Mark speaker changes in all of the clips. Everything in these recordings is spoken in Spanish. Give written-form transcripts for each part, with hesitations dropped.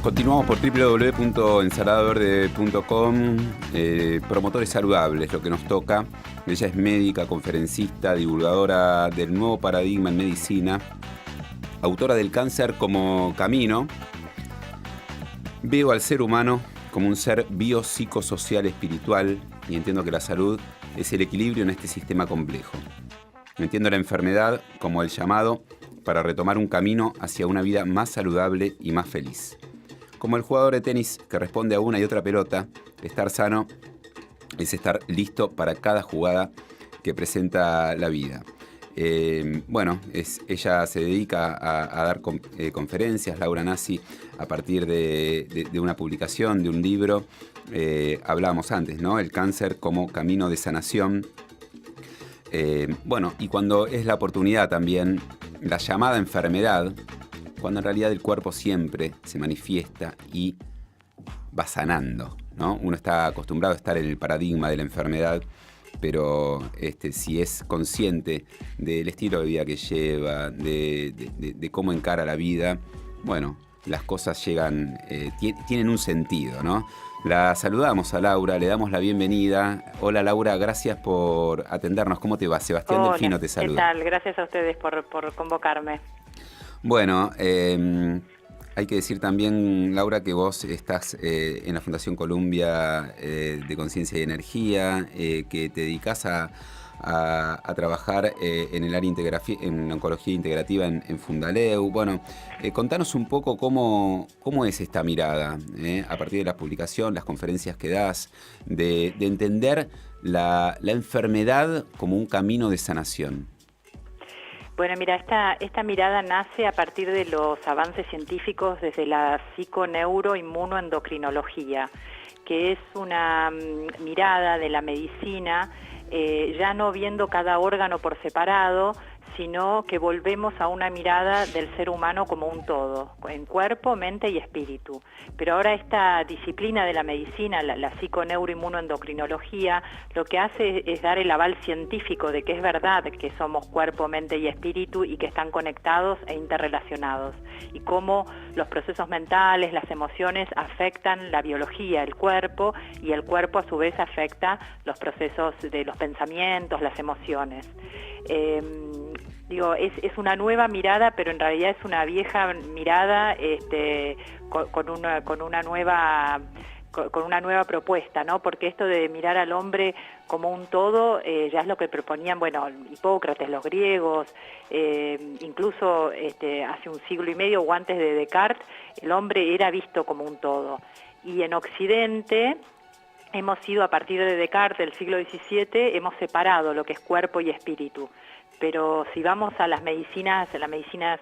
Speaker 1: Continuamos por www.ensaladaverde.com. Promotores saludables, lo que nos toca. Ella es médica, conferencista, divulgadora del nuevo paradigma en medicina, autora del Cáncer como camino. Veo al ser humano como un ser biopsicosocial espiritual y entiendo que la salud es el equilibrio en este sistema complejo. Entiendo la enfermedad como el llamado para retomar un camino hacia una vida más saludable y más feliz. Como el jugador de tenis que responde a una y otra pelota, estar sano es estar listo para cada jugada que presenta la vida. Ella se dedica a dar conferencias, Laura Nassi, a partir de una publicación, de un libro. Hablábamos antes, ¿no? El cáncer como camino de sanación. Y cuando es la oportunidad también, la llamada enfermedad, cuando en realidad el cuerpo siempre se manifiesta y va sanando, ¿no? Uno está acostumbrado a estar en el paradigma de la enfermedad, pero si es consciente del estilo de vida que lleva, de cómo encara la vida, bueno, las cosas llegan, tienen un sentido, ¿no? La saludamos a Laura, le damos la bienvenida. Hola Laura, gracias por atendernos. ¿Cómo te va? Sebastián
Speaker 2: Hola,
Speaker 1: Delfino te saluda.
Speaker 2: ¿Qué tal? Gracias a ustedes por convocarme.
Speaker 1: Bueno, hay que decir también, Laura, que vos estás en la Fundación Columbia de Conciencia y Energía, que te dedicás a trabajar en el área en oncología integrativa en Fundaleu. Bueno, contanos un poco cómo es esta mirada, a partir de la publicación, las conferencias que das, de entender la enfermedad como un camino de sanación.
Speaker 2: Bueno, mira, esta mirada nace a partir de los avances científicos desde la psiconeuroinmunoendocrinología, que es una mirada de la medicina, ya no viendo cada órgano por separado, sino que volvemos a una mirada del ser humano como un todo, en cuerpo, mente y espíritu. Pero ahora esta disciplina de la medicina, la psiconeuroinmunoendocrinología, lo que hace es dar el aval científico de que es verdad que somos cuerpo, mente y espíritu y que están conectados e interrelacionados, y cómo los procesos mentales, las emociones afectan la biología, el cuerpo, y el cuerpo a su vez afecta los procesos de los pensamientos, las emociones. Es una nueva mirada, pero en realidad es una vieja mirada con una nueva propuesta, ¿no? Porque esto de mirar al hombre como un todo ya es lo que proponían, Hipócrates, los griegos, incluso hace un siglo y medio o antes de Descartes, el hombre era visto como un todo. Y en Occidente hemos sido, a partir de Descartes del siglo XVII, hemos separado lo que es cuerpo y espíritu. Pero si vamos a las medicinas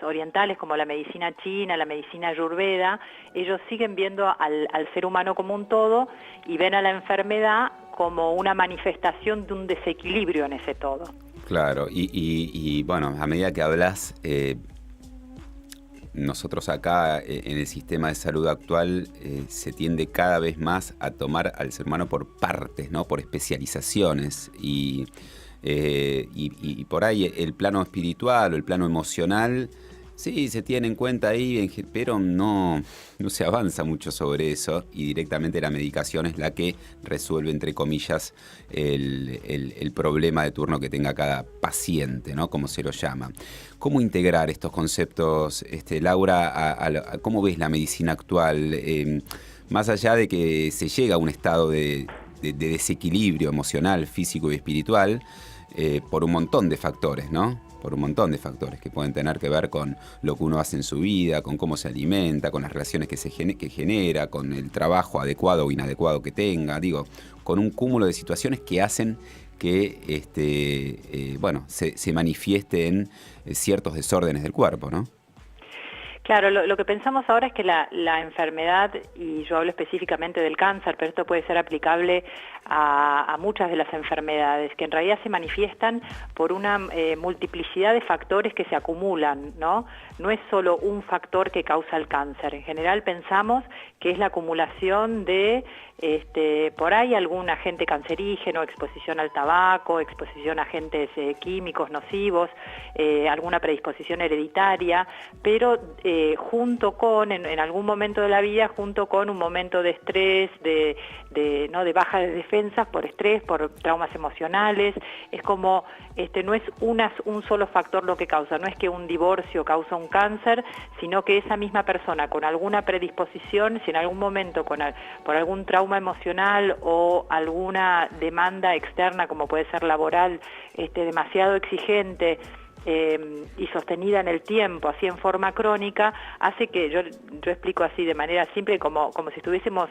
Speaker 2: orientales, como la medicina china, la medicina ayurveda, ellos siguen viendo al ser humano como un todo y ven a la enfermedad como una manifestación de un desequilibrio en ese todo.
Speaker 1: Claro, y bueno, a medida que hablas, nosotros acá en el sistema de salud actual se tiende cada vez más a tomar al ser humano por partes, ¿no? Por especializaciones y por ahí el plano espiritual o el plano emocional sí se tiene en cuenta ahí, pero no se avanza mucho sobre eso, y directamente la medicación es la que resuelve, entre comillas, el problema de turno que tenga cada paciente, ¿no? Como se lo llama. ¿Cómo integrar estos conceptos, Laura, cómo ves la medicina actual? Más allá de que se llega a un estado de desequilibrio emocional, físico y espiritual, por un montón de factores, ¿no? Por un montón de factores que pueden tener que ver con lo que uno hace en su vida, con cómo se alimenta, con las relaciones que genera, con el trabajo adecuado o inadecuado que tenga, con un cúmulo de situaciones que hacen que se manifieste en ciertos desórdenes del cuerpo, ¿no?
Speaker 2: Claro, lo que pensamos ahora es que la enfermedad, y yo hablo específicamente del cáncer, pero esto puede ser aplicable a muchas de las enfermedades, que en realidad se manifiestan por una multiplicidad de factores que se acumulan, ¿no? No es solo un factor que causa el cáncer. En general pensamos que es la acumulación de por ahí algún agente cancerígeno, exposición al tabaco, exposición a agentes químicos nocivos, alguna predisposición hereditaria, pero junto con, en algún momento de la vida, junto con un momento de estrés, ¿no? de baja de defensas por estrés, por traumas emocionales. Es como, no es un solo factor lo que causa, no es que un divorcio causa un cáncer, sino que esa misma persona con alguna predisposición, si en algún momento por algún trauma emocional o alguna demanda externa, como puede ser laboral, demasiado exigente, y sostenida en el tiempo, así en forma crónica, hace que, yo explico así de manera simple, como si estuviésemos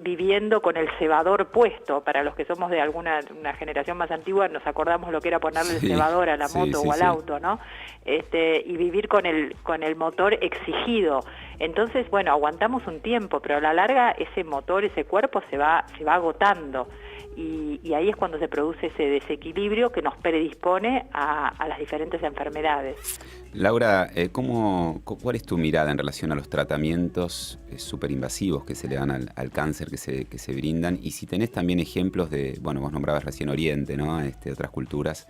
Speaker 2: viviendo con el cebador puesto. Para los que somos de una generación más antigua, nos acordamos lo que era ponerle el cebador a la moto o al auto, ¿no? Y vivir con el motor exigido. Entonces, bueno, aguantamos un tiempo, pero a la larga ese motor, ese cuerpo se va agotando. Y ahí es cuando se produce ese desequilibrio que nos predispone a las diferentes enfermedades.
Speaker 1: Laura, ¿cuál es tu mirada en relación a los tratamientos superinvasivos que se le dan al cáncer, que se brindan? Y si tenés también ejemplos vos nombrabas recién Oriente, ¿no? Otras culturas,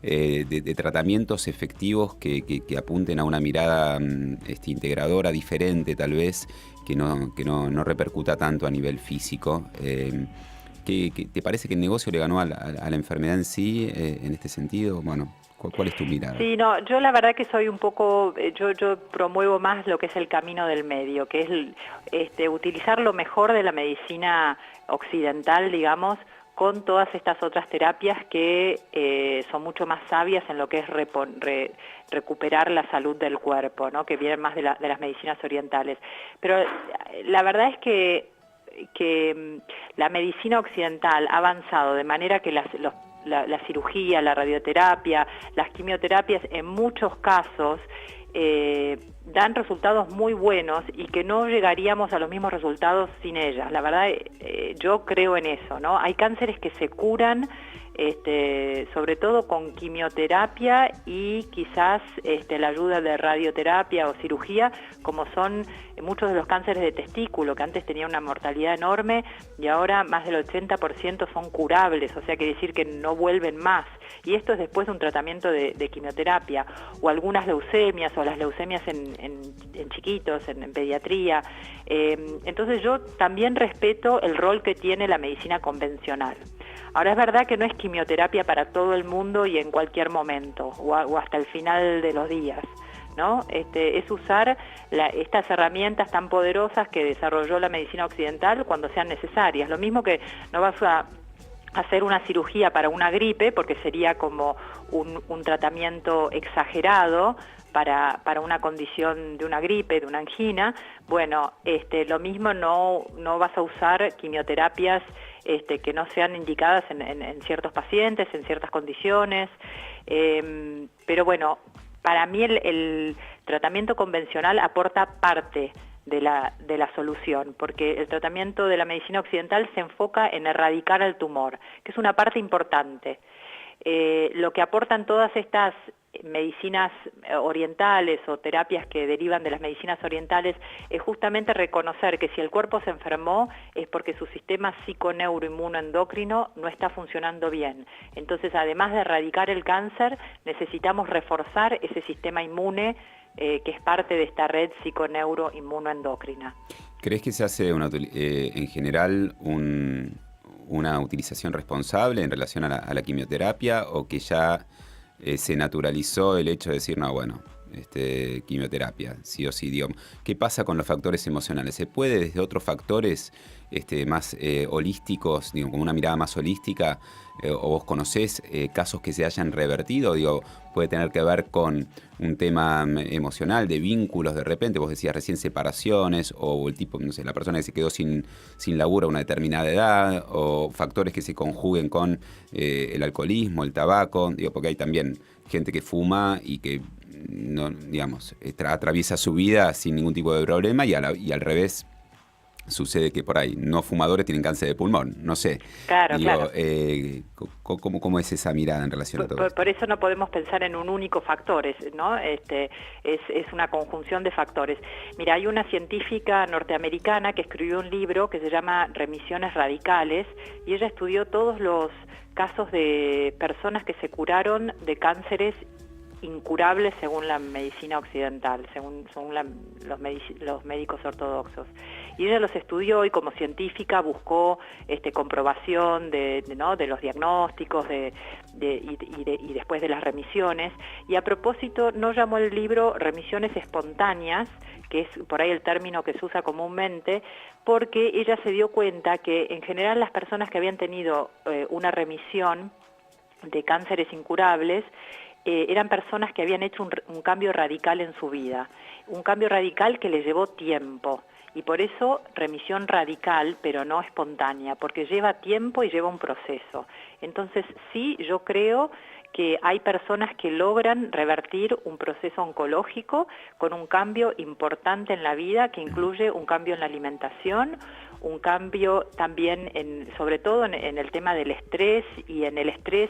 Speaker 1: de tratamientos efectivos que apunten a una mirada integradora, diferente tal vez, que no repercuta tanto a nivel físico. ¿Te parece que el negocio le ganó a la enfermedad en sí, en este sentido? Bueno, ¿cuál es tu mirada?
Speaker 2: Sí, no, yo la verdad que soy un poco, yo promuevo más lo que es el camino del medio, que es utilizar lo mejor de la medicina occidental, digamos, con todas estas otras terapias que son mucho más sabias en lo que es recuperar la salud del cuerpo, ¿no? Que vienen más de las medicinas orientales. Pero la verdad es que la medicina occidental ha avanzado de manera que la cirugía, la radioterapia, las quimioterapias en muchos casos dan resultados muy buenos y que no llegaríamos a los mismos resultados sin ellas. La verdad, yo creo en eso, ¿no? Hay cánceres que se curan sobre todo con quimioterapia y quizás la ayuda de radioterapia o cirugía, como son muchos de los cánceres de testículo, que antes tenían una mortalidad enorme y ahora más del 80% son curables, o sea, quiere decir que no vuelven más. Y esto es después de un tratamiento de quimioterapia, o algunas leucemias, o las leucemias en chiquitos, en pediatría. Entonces yo también respeto el rol que tiene la medicina convencional. Ahora, es verdad que no es quimioterapia para todo el mundo y en cualquier momento, o hasta el final de los días, ¿no? Es usar estas herramientas tan poderosas que desarrolló la medicina occidental cuando sean necesarias. Lo mismo que no vas a hacer una cirugía para una gripe, porque sería como un tratamiento exagerado para una condición de una gripe, de una angina. Bueno, lo mismo no vas a usar quimioterapias que no sean indicadas en ciertos pacientes, en ciertas condiciones. Pero bueno, para mí el tratamiento convencional aporta parte de la solución, porque el tratamiento de la medicina occidental se enfoca en erradicar el tumor, que es una parte importante. Lo que aportan todas estas medicinas orientales o terapias que derivan de las medicinas orientales es justamente reconocer que si el cuerpo se enfermó es porque su sistema psiconeuroinmunoendocrino no está funcionando bien. Entonces, además de erradicar el cáncer, necesitamos reforzar ese sistema inmune que es parte de esta red psiconeuroinmunoendocrina.
Speaker 1: ¿Crees que se hace en general una utilización responsable en relación a la quimioterapia, o que ya se naturalizó el hecho de decir, no, bueno, quimioterapia, sí o sí, digamos? ¿Qué pasa con los factores emocionales? ¿Se puede desde otros factores más holísticos, digo, con una mirada más holística, o vos conocés casos que se hayan revertido? Digo, puede tener que ver con un tema emocional, de vínculos, de repente, vos decías recién separaciones, o el tipo, no sé, la persona que se quedó sin laburo a una determinada edad, o factores que se conjuguen con el alcoholismo, el tabaco, digo, porque hay también gente que fuma y que no, digamos, atraviesa su vida sin ningún tipo de problema, y al revés sucede que por ahí no fumadores tienen cáncer de pulmón, no sé.
Speaker 2: Claro,
Speaker 1: digo,
Speaker 2: claro.
Speaker 1: ¿Cómo es esa mirada en relación a todo esto?
Speaker 2: Por eso no podemos pensar en un único factor, ¿no? Es una conjunción de factores. Mira, hay una científica norteamericana que escribió un libro que se llama Remisiones Radicales, y ella estudió todos los casos de personas que se curaron de cánceres incurables según la medicina occidental, según los médicos ortodoxos. Y ella los estudió y como científica buscó comprobación de los diagnósticos y después de las remisiones. Y a propósito, no llamó el libro Remisiones espontáneas, que es por ahí el término que se usa comúnmente, porque ella se dio cuenta que en general las personas que habían tenido una remisión de cánceres incurables eran personas que habían hecho un cambio radical en su vida, un cambio radical que les llevó tiempo. Y por eso remisión radical, pero no espontánea, porque lleva tiempo y lleva un proceso. Entonces sí, yo creo que hay personas que logran revertir un proceso oncológico con un cambio importante en la vida, que incluye un cambio en la alimentación, un cambio también, sobre todo en el tema del estrés, y en el estrés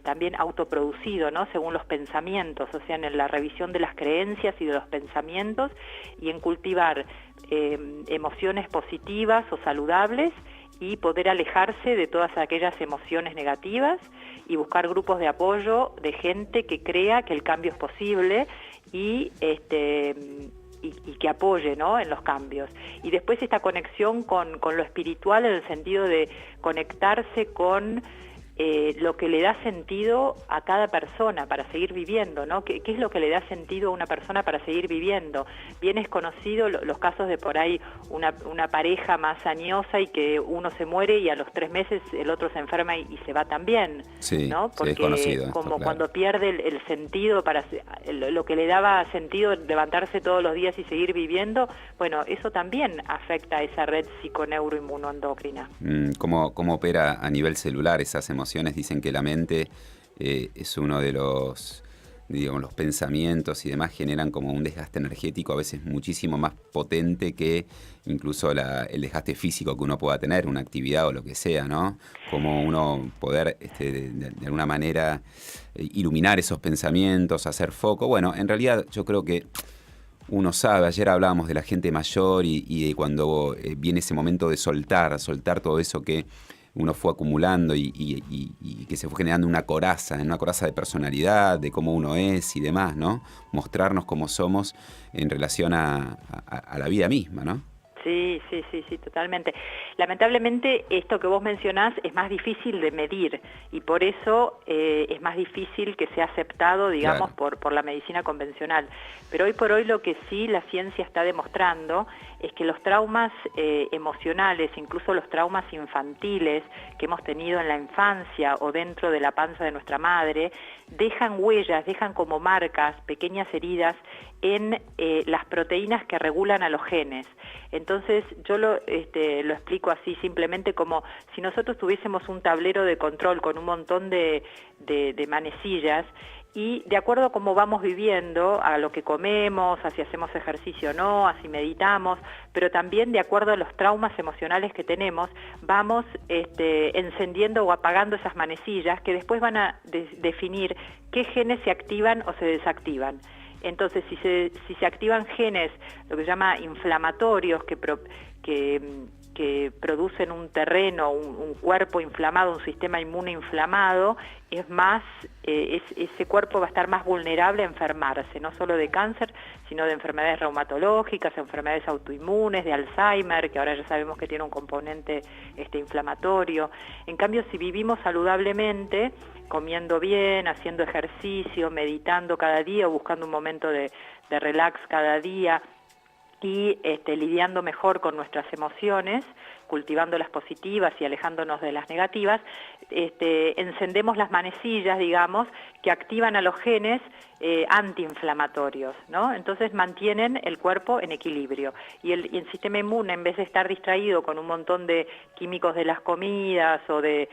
Speaker 2: también autoproducido, ¿no? Según los pensamientos, o sea, en la revisión de las creencias y de los pensamientos, y en cultivar emociones positivas o saludables, y poder alejarse de todas aquellas emociones negativas y buscar grupos de apoyo de gente que crea que el cambio es posible y que apoye, ¿no?, en los cambios. Y después esta conexión con lo espiritual, en el sentido de conectarse con lo que le da sentido a cada persona para seguir viviendo, ¿no? ¿Qué es lo que le da sentido a una persona para seguir viviendo? Bien es conocido los casos de por ahí una pareja más añosa y que uno se muere y a los 3 meses el otro se enferma y se va también,
Speaker 1: sí,
Speaker 2: ¿no? Porque
Speaker 1: es conocido,
Speaker 2: como
Speaker 1: claro.
Speaker 2: cuando pierde el sentido, lo que le daba sentido levantarse todos los días y seguir viviendo, bueno, eso también afecta a esa red psiconeuroinmunoendocrina.
Speaker 1: ¿Cómo opera a nivel celular esas emociones? Dicen que la mente es uno de los pensamientos y demás generan como un desgaste energético a veces muchísimo más potente que incluso el desgaste físico que uno pueda tener, una actividad o lo que sea, ¿no? Como uno poder de alguna manera iluminar esos pensamientos, hacer foco. Bueno, en realidad yo creo que uno sabe, ayer hablábamos de la gente mayor y de cuando viene ese momento de soltar todo eso que uno fue acumulando y que se fue generando una coraza de personalidad, de cómo uno es y demás, ¿no? Mostrarnos cómo somos en relación a la vida misma, ¿no?
Speaker 2: Sí, totalmente. Lamentablemente esto que vos mencionás es más difícil de medir y por eso es más difícil que sea aceptado, digamos, claro, por la medicina convencional. Pero hoy por hoy lo que sí la ciencia está demostrando es que los traumas emocionales, incluso los traumas infantiles que hemos tenido en la infancia o dentro de la panza de nuestra madre, dejan huellas, dejan como marcas, pequeñas heridas en las proteínas que regulan a los genes. Entonces yo lo explico así simplemente como si nosotros tuviésemos un tablero de control con un montón de manecillas y de acuerdo a cómo vamos viviendo, a lo que comemos, a si hacemos ejercicio o no, a si meditamos, pero también de acuerdo a los traumas emocionales que tenemos, vamos encendiendo o apagando esas manecillas que después van a definir qué genes se activan o se desactivan. Entonces, si se activan genes, lo que se llama inflamatorios, que producen un terreno, un cuerpo inflamado, un sistema inmune inflamado, ese cuerpo va a estar más vulnerable a enfermarse, no solo de cáncer, sino de enfermedades reumatológicas, enfermedades autoinmunes, de Alzheimer, que ahora ya sabemos que tiene un componente inflamatorio. En cambio, si vivimos saludablemente, comiendo bien, haciendo ejercicio, meditando cada día o buscando un momento de relax cada día, y lidiando mejor con nuestras emociones, cultivando las positivas y alejándonos de las negativas, encendemos las manecillas, digamos, que activan a los genes antiinflamatorios, ¿no? Entonces mantienen el cuerpo en equilibrio. Y el sistema inmune, en vez de estar distraído con un montón de químicos de las comidas o de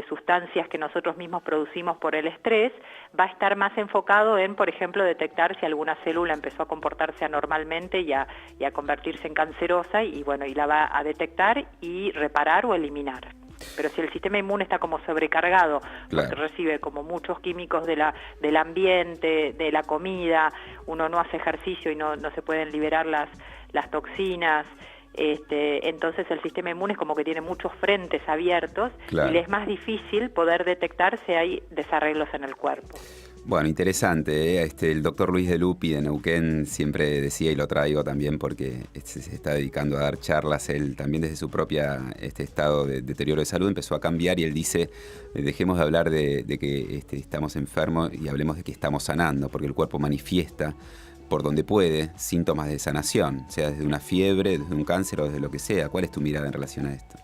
Speaker 2: sustancias que nosotros mismos producimos por el estrés, va a estar más enfocado en, por ejemplo, detectar si alguna célula empezó a comportarse anormalmente y a convertirse en cancerosa y la va a detectar y reparar o eliminar. Pero si el sistema inmune está como sobrecargado, claro, porque recibe como muchos químicos del ambiente, de la comida, uno no hace ejercicio y no se pueden liberar las toxinas, entonces el sistema inmune es como que tiene muchos frentes abiertos, claro, y le es más difícil poder detectar si hay desarreglos en el cuerpo.
Speaker 1: Bueno, interesante, ¿eh? El doctor Luis de Lupi de Neuquén siempre decía, y lo traigo también porque se está dedicando a dar charlas, él también desde su propia estado de deterioro de salud empezó a cambiar y él dice, dejemos de hablar de que estamos enfermos y hablemos de que estamos sanando, porque el cuerpo manifiesta por donde puede síntomas de sanación, sea desde una fiebre, desde un cáncer o desde lo que sea. ¿Cuál es tu mirada en relación a esto?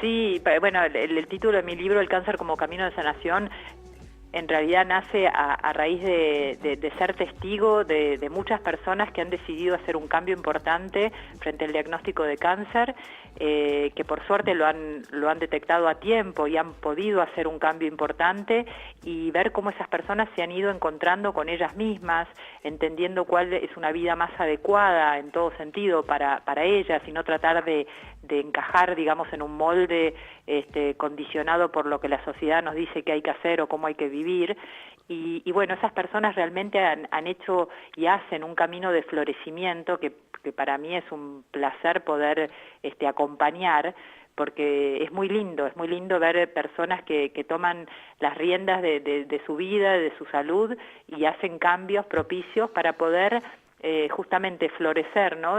Speaker 2: Sí, bueno, el título de mi libro, El cáncer como camino de sanación, en realidad nace a raíz de ser testigo de muchas personas que han decidido hacer un cambio importante frente al diagnóstico de cáncer, que por suerte lo han detectado a tiempo y han podido hacer un cambio importante, y ver cómo esas personas se han ido encontrando con ellas mismas, entendiendo cuál es una vida más adecuada en todo sentido para ellas, y no tratar de encajar, digamos, en un molde condicionado por lo que la sociedad nos dice que hay que hacer o cómo hay que vivir. Y bueno, esas personas realmente han hecho y hacen un camino de florecimiento que para mí es un placer poder acompañar, porque es muy lindo ver personas que toman las riendas de su vida, de su salud, y hacen cambios propicios para poder justamente florecer, ¿no?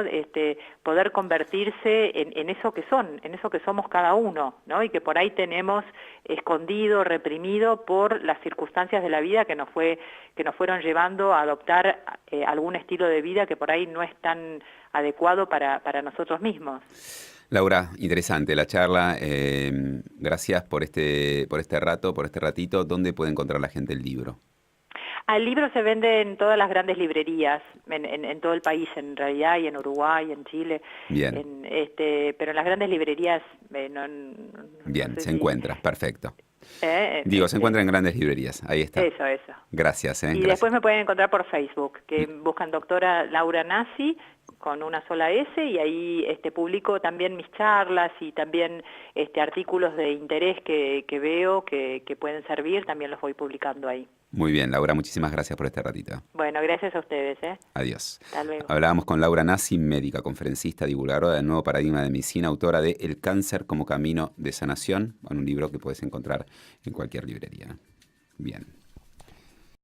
Speaker 2: Poder convertirse en eso que son, en eso que somos cada uno, ¿no? Y que por ahí tenemos escondido, reprimido por las circunstancias de la vida que nos fueron llevando a adoptar algún estilo de vida que por ahí no es tan adecuado para nosotros mismos.
Speaker 1: Laura, interesante la charla. Gracias por este rato, por este ratito. ¿Dónde puede encontrar la gente el libro?
Speaker 2: El libro se vende en todas las grandes librerías, en todo el país en realidad, y en Uruguay, en Chile.
Speaker 1: Bien.
Speaker 2: Pero en las grandes librerías
Speaker 1: bien,
Speaker 2: no sé
Speaker 1: se encuentra, perfecto.
Speaker 2: se
Speaker 1: encuentra en grandes librerías, ahí está.
Speaker 2: Eso.
Speaker 1: Gracias.
Speaker 2: Y
Speaker 1: gracias.
Speaker 2: después me pueden encontrar por Facebook, que buscan doctora Laura Nassi, con una sola S, y ahí publico también mis charlas y también artículos de interés que veo que pueden servir, también los voy publicando ahí.
Speaker 1: Muy bien, Laura, muchísimas gracias por este ratito.
Speaker 2: Bueno, gracias a ustedes.
Speaker 1: Adiós.
Speaker 2: Hasta luego.
Speaker 1: Hablábamos con Laura Nassi, médica, conferencista, divulgadora del nuevo paradigma de medicina, autora de El cáncer como camino de sanación, un libro que puedes encontrar en cualquier librería. Bien.